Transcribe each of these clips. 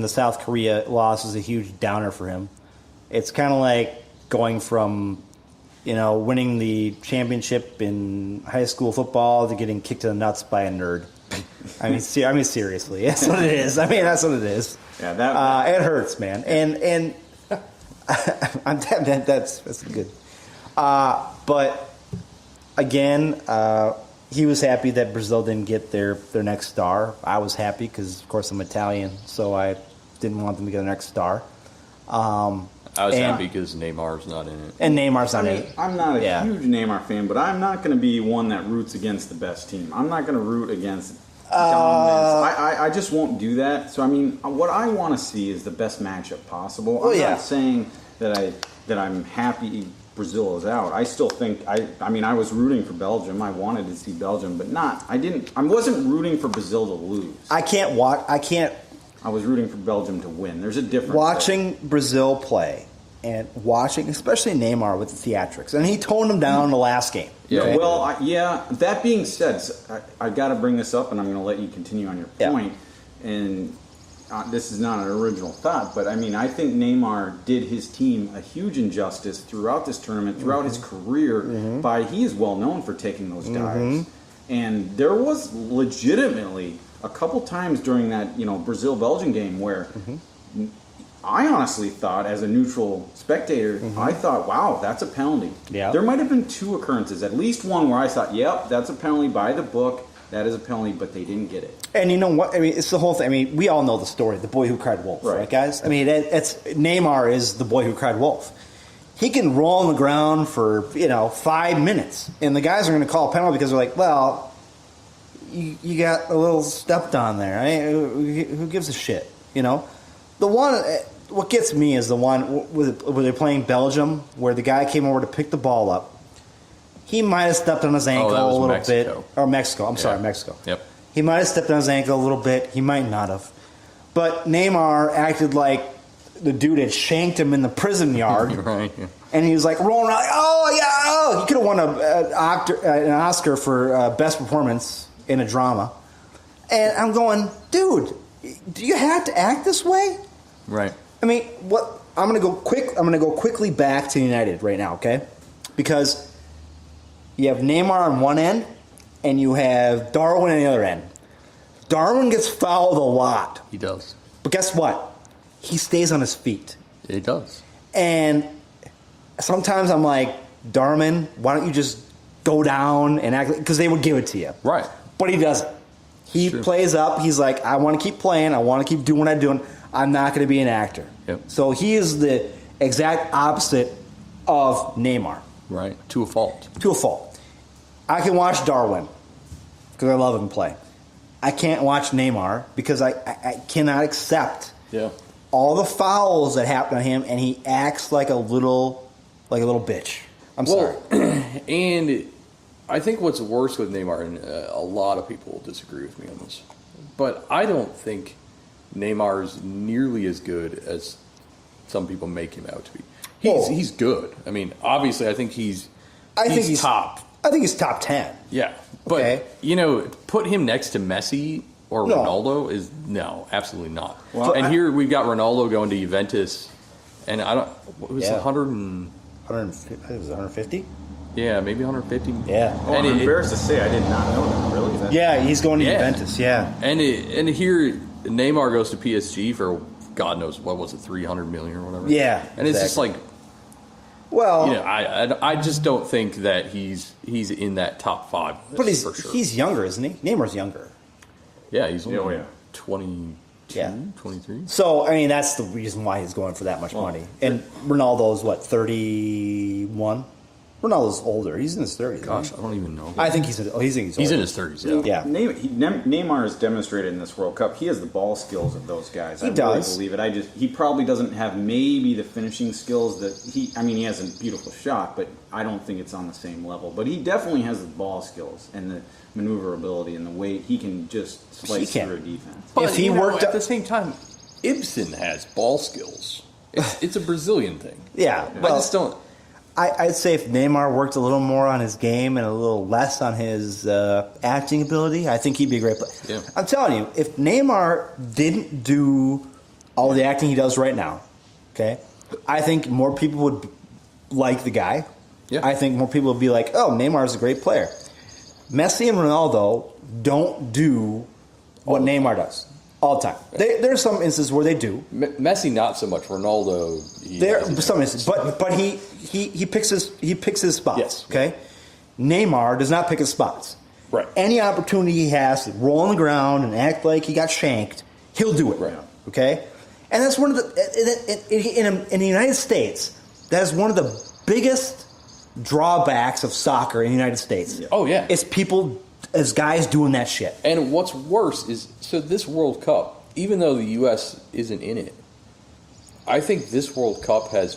the South Korea loss was a huge downer for him. It's kind of like going from, winning the championship in high school football to getting kicked in the nuts by a nerd. I mean, seriously, that's what it is. That's what it is. Yeah, it hurts, man. And that's good. But again, he was happy that Brazil didn't get their next star. I was happy because, of course, I'm Italian, so I didn't want them to get their next star. I was happy because Neymar's not in it. And Neymar's not in it. I'm not a huge Neymar fan, but I'm not going to be one that roots against the best team. I'm not going to root against dominance. I just won't do that. So, what I want to see is the best matchup possible. I'm not saying that I'm happy Brazil is out. I still think I was rooting for Belgium. I wanted to see Belgium, but I wasn't rooting for Brazil to lose. I was rooting for Belgium to win. There's a difference. Watching Brazil play and watching, especially Neymar with the theatrics, and he toned them down in the last game. Yeah. Okay? Well, that being said, I got to bring this up, and I'm going to let you continue on your point. And this is not an original thought, but I think Neymar did his team a huge injustice throughout this tournament, throughout his career. He is well known for taking those dives, and there was legitimately a couple times during that Brazil-Belgium game where I honestly thought, as a neutral spectator, I thought, wow, that's a penalty. Yeah. There might have been two occurrences, at least one where I thought, yep, that's a penalty by the book. That is a penalty, but they didn't get it. And you know what? It's the whole thing. We all know the story, the boy who cried wolf, right guys? It's Neymar is the boy who cried wolf. He can roll on the ground for 5 minutes, and the guys are going to call a penalty because they're like, well, you got a little stepped on there. Who gives a shit? The one, what gets me is the one where they're playing Belgium, where the guy came over to pick the ball up. He might have stepped on his ankle a little bit. Or Mexico. I'm sorry, Mexico. Yep. He might have stepped on his ankle a little bit. He might not have. But Neymar acted like the dude had shanked him in the prison yard. Right. Yeah. And he was like rolling around, He could have won an Oscar for best performance in a drama. And I'm going, dude, do you have to act this way? Right. What? I'm gonna go quickly back to United right now, okay? Because you have Neymar on one end, and you have Darwin on the other end. Darwin gets fouled a lot. He does. But guess what? He stays on his feet. He does. And sometimes I'm like, Darwin, why don't you just go down and act? Because they would give it to you. Right. But he doesn't. He plays up. He's like, I want to keep playing. I want to keep doing what I'm doing. I'm not going to be an actor. Yep. So he is the exact opposite of Neymar. Right. To a fault. To a fault. I can watch Darwin because I love him play. I can't watch Neymar because I cannot accept all the fouls that happen to him, and he acts like a little bitch. I'm sorry. And I think what's worse with Neymar, and a lot of people will disagree with me on this, but I don't think Neymar is nearly as good as some people make him out to be. He's good. Obviously, I think he's top. I think he's top 10. Yeah. But, put him next to Messi or Ronaldo is absolutely not. Well, here we've got Ronaldo going to Juventus, and what was it, 150? Yeah, maybe 150. Yeah. I'm embarrassed to say I did not know that, really. He's going to Juventus, And here Neymar goes to PSG for, God knows, what was it, 300 million or whatever? Yeah. And it's just like, well, I just don't think that he's in that top 5 list. But for sure. He's younger, isn't he? Neymar's younger. Yeah, he's only 22, 23. So, that's the reason why he's going for that much money. And Ronaldo's, 31? Ronaldo's older. He's in his 30s. Gosh, I don't even know. I think he's older. He's in his 30s, yeah. Neymar has demonstrated in this World Cup he has the ball skills of those guys. He does. Really believe it. He probably doesn't have maybe the finishing skills that he has a beautiful shot, but I don't think it's on the same level. But he definitely has the ball skills and the maneuverability and the weight. He can just slice through a defense. But if he worked at the same time, Ibsen has ball skills. It's a Brazilian thing. Yeah. Well, I just don't. I'd say if Neymar worked a little more on his game and a little less on his acting ability, I think he'd be a great player. Yeah. I'm telling you, if Neymar didn't do all the acting he does right now, okay, I think more people would like the guy. Yeah. I think more people would be like, oh, Neymar's a great player. Messi and Ronaldo don't do what Neymar does all the time. There's some instances where they do. Messi not so much. Ronaldo. There some instances, but he picks his spots. Yes. Okay. Neymar does not pick his spots. Right. Any opportunity he has to roll on the ground and act like he got shanked, he'll do it. Right. Okay. And that's one of the in the United States. That is one of the biggest drawbacks of soccer in the United States. Oh, yeah. It's people as guys doing that shit. And what's worse is, so this World Cup, even though the U.S. isn't in it, I think this World Cup it's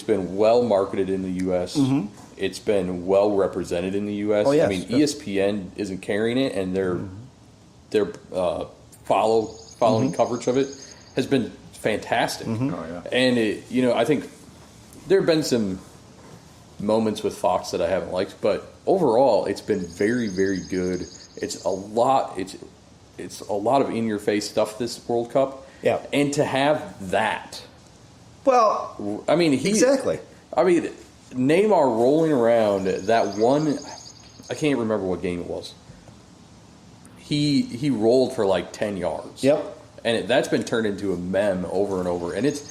been well marketed in the U.S. Mm-hmm. It's been well represented in the U.S. Oh, yes. I mean, ESPN isn't carrying it, and their following coverage of it has been fantastic. Mm-hmm. Oh, yeah. And, I think there have been some moments with Fox that I haven't liked, but overall it's been very, very good. It's a lot of in-your-face stuff this World Cup. Yeah. And to have that, Well, I mean, exactly. I mean, Neymar rolling around that one, I can't remember what game it was. He rolled for like 10 yards. Yep. And that's been turned into a meme over and over, and it's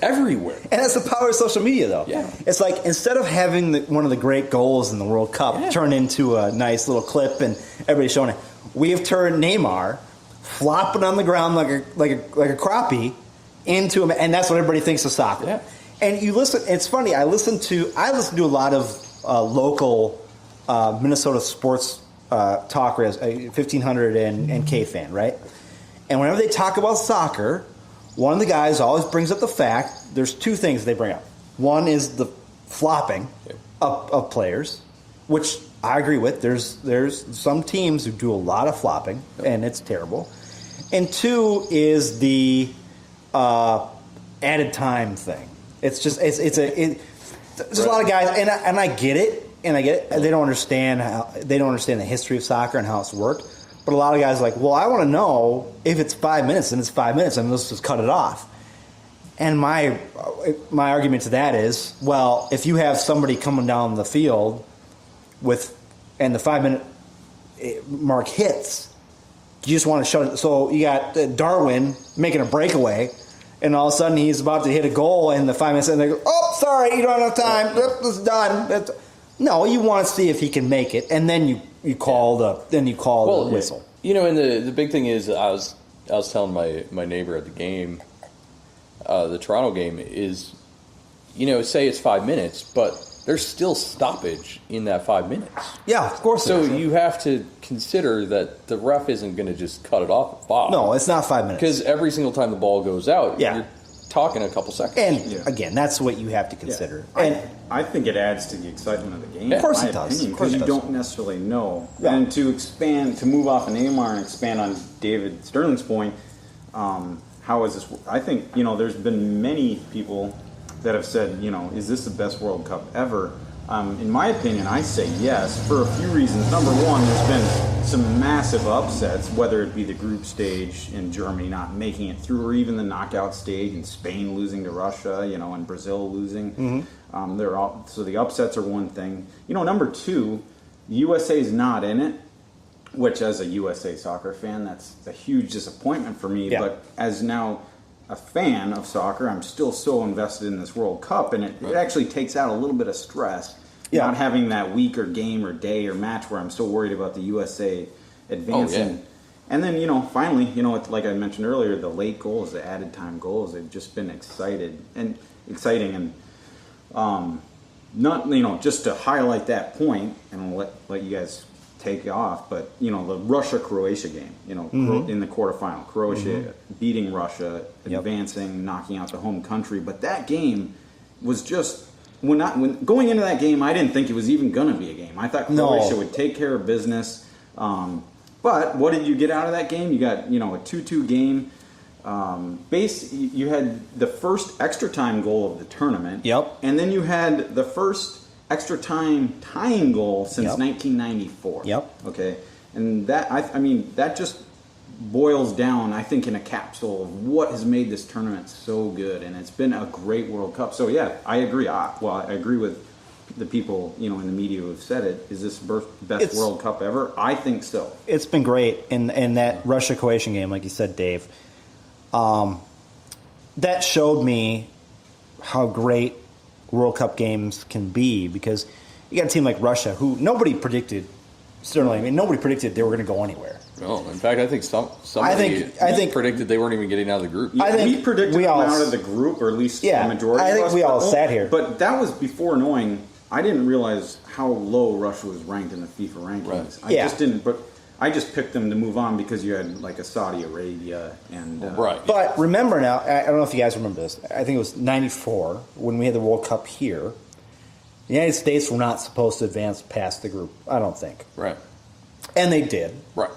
everywhere. And that's the power of social media, though. Yeah. It's like, instead of having one of the great goals in the World Cup turn into a nice little clip and everybody showing it, we have turned Neymar flopping on the ground like a crappie into him, and that's what everybody thinks of soccer. Yeah. And you listen. It's funny. I listen to a lot of local Minnesota sports talk, 1500 and K fan, right? And whenever they talk about soccer, one of the guys always brings up the fact, there's two things they bring up. One is the flopping of players, which I agree with. There's some teams who do a lot of flopping, and it's terrible. And two is the added time thing. It's just there's a lot of guys, and I get it, They don't understand the history of soccer and how it's worked. But a lot of guys are like, well, I want to know if it's 5 minutes, and it's 5 minutes, and let's just cut it off. And my argument to that is, well, if you have somebody coming down the field and the 5 minute mark hits, you just want to shut it. So you got Darwin making a breakaway, and all of a sudden he's about to hit a goal, and the 5 minutes, and they go, oh, sorry, you don't have enough time. It's done. No, you want to see if he can make it, and then you call the whistle. And the big thing is, I was telling my neighbor at the game, the Toronto game, is, say it's 5 minutes, but there's still stoppage in that 5 minutes. Yeah, of course. So you have to consider that the ref isn't going to just cut it off at 5. No, it's not 5 minutes. Because every single time the ball goes out, you're talking a couple seconds. And again, that's what you have to consider. Yeah. And I think it adds to the excitement of the game. Of course it does. Because you don't necessarily know. Yeah. And to move off of Neymar and expand on David Sterling's point, how is this? I think, there's been many people that have said, is this the best World Cup ever? In my opinion, I say yes, for a few reasons. Number one, there's been some massive upsets, whether it be the group stage in Germany not making it through, or even the knockout stage in Spain losing to Russia, and Brazil losing. Mm-hmm. So the upsets are one thing. Number two, the USA is not in it, which as a USA soccer fan, that's a huge disappointment for me. Yeah. But as now a fan of soccer, I'm still so invested in this World Cup, and it actually takes out a little bit of stress. Yeah. Not having that week or game or day or match where I'm so worried about the USA advancing. Oh, yeah. And then, finally, it's like I mentioned earlier, the late goals, the added time goals, they've just been exciting. And not, just to highlight that point, and I'll let you guys take off, but, the Russia-Croatia game, mm-hmm. in the quarterfinal. Croatia mm-hmm. beating Russia, advancing, knocking out the home country. But that game was just... When going into that game, I didn't think it was even going to be a game. I thought Croatia would take care of business. But what did you get out of that game? You got, a 2-2 game. You had the first extra time goal of the tournament. Yep. And then you had the first extra time tying goal since 1994. Yep. Okay. And that, that just boils down, I think, in a capsule of what has made this tournament so good, and it's been a great World Cup. So yeah, I agree. I agree with the people in the media who have said it. Is this best World Cup ever? I think so. It's been great in that Russia-Croatian game, like you said, Dave. That showed me how great World Cup games can be, because you got a team like Russia who nobody predicted. Certainly, nobody predicted they were going to go anywhere. No, in fact, I think somebody I think predicted they weren't even getting out of the group. I think we predicted them out of the group, or at least the majority. I think of us, we all sat here, but that was before knowing. I didn't realize how low Russia was ranked in the FIFA rankings. Right. I just didn't. But I just picked them to move on because you had like a Saudi Arabia and right. But remember now, I don't know if you guys remember this. I think it was '94 when we had the World Cup here. The United States were not supposed to advance past the group. I don't think. Right. And they did. Right.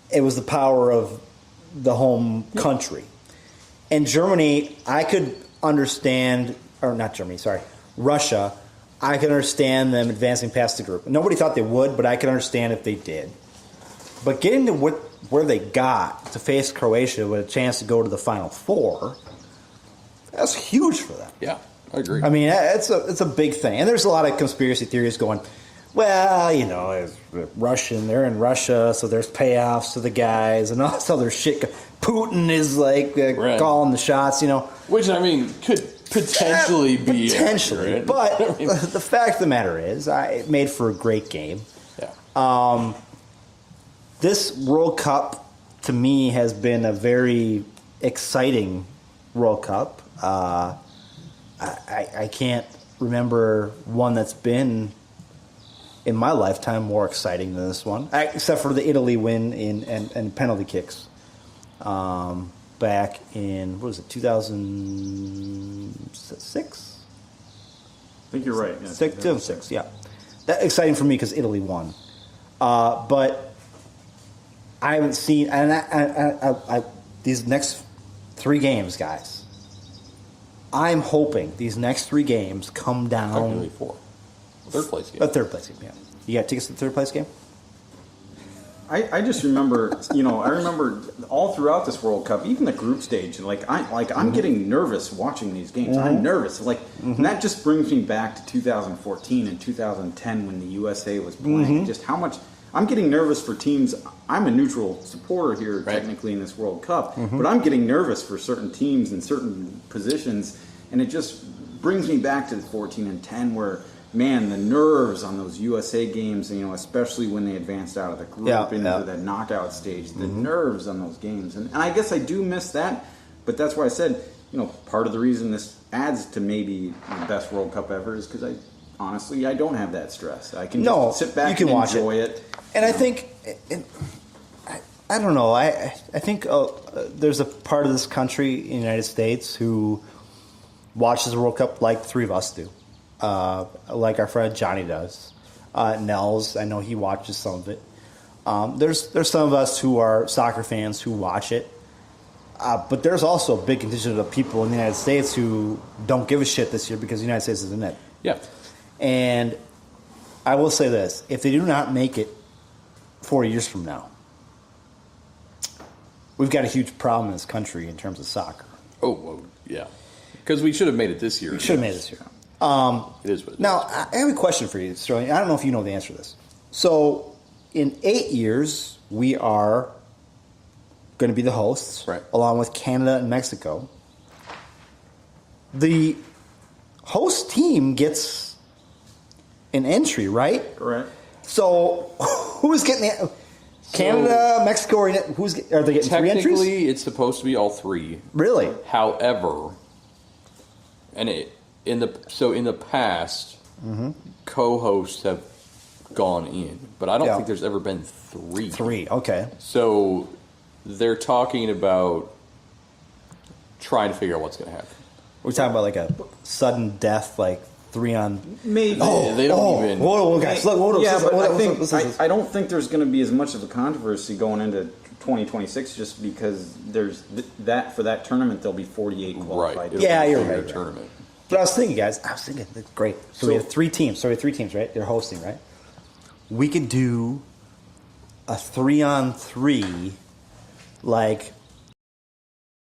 It was the power of the home country. And Germany, I could understand, or not Germany, sorry, Russia. I could understand them advancing past the group. Nobody thought they would, but I could understand if they did. But getting to where they got to face Croatia with a chance to go to the Final Four, that's huge for them. Yeah, I agree. I mean, it's a big thing. And there's a lot of conspiracy theories going, well, it's Russian, they're in Russia, so there's payoffs to the guys and all this other shit. Putin is like calling the shots, Which, could potentially be potentially, accurate. But the fact of the matter is, it made for a great game. Yeah. This World Cup to me has been a very exciting World Cup. I can't remember one that's been in my lifetime more exciting than this one, except for the Italy win and penalty kicks. Back in, 2006? I think you're right. Yeah, 2006, yeah. That exciting for me because Italy won. But I haven't seen, and I these next 3 games, guys, I'm hoping these next 3 games come down. Technically 4. Third place game. A third place game, yeah. You got tickets to the third place game? I just remember, I remember all throughout this World Cup, even the group stage, I'm getting nervous watching these games. Mm-hmm. I'm nervous, and that just brings me back to 2014 and 2010 when the USA was playing. Mm-hmm. Just how much I'm getting nervous for teams. I'm a neutral supporter here, technically in this World Cup, but I'm getting nervous for certain teams in certain positions, and it just brings me back to the 14 and 10 where. Man, the nerves on those USA games, especially when they advanced out of the group into the knockout stage, the nerves on those games. And I guess I do miss that, but that's why I said, part of the reason this adds to maybe the best World Cup ever is because I don't have that stress. I can just sit back and enjoy it. And I think, I don't know, I think there's a part of this country in the United States who watches the World Cup like the 3 of us do. Like our friend Johnny does. Nels, I know he watches some of it. There's some of us who are soccer fans who watch it. But there's also a big contingent of people in the United States who don't give a shit this year because the United States is in it. Yeah. And I will say this. If they do not make it 4 years from now, we've got a huge problem in this country in terms of soccer. Oh, well, yeah. Because we should have made it this year. We should have made it this year. It is what it now, is. I have a question for you, Sterling. I don't know if you know the answer to this. So, in 8 years, we are going to be the hosts, along with Canada and Mexico. The host team gets an entry, right? Correct. So, who's getting the Canada, Mexico, are they getting 3 entries? Technically, it's supposed to be all 3. Really? However, in the past, co-hosts have gone in, but I don't think there's ever been 3. 3, okay. So they're talking about trying to figure out what's going to happen. We're talking about like a sudden death, like 3 on. Maybe they don't even. Whoa, guys! Look, I don't think there's going to be as much of a controversy going into 2026, just because there's that for that tournament there'll be 48 qualified. Right. Yeah, you're right. Tournament. But I was thinking, guys. Great. So we have 3 teams. So we have 3 teams, right? They're hosting, right? We could do a 3-on-3 like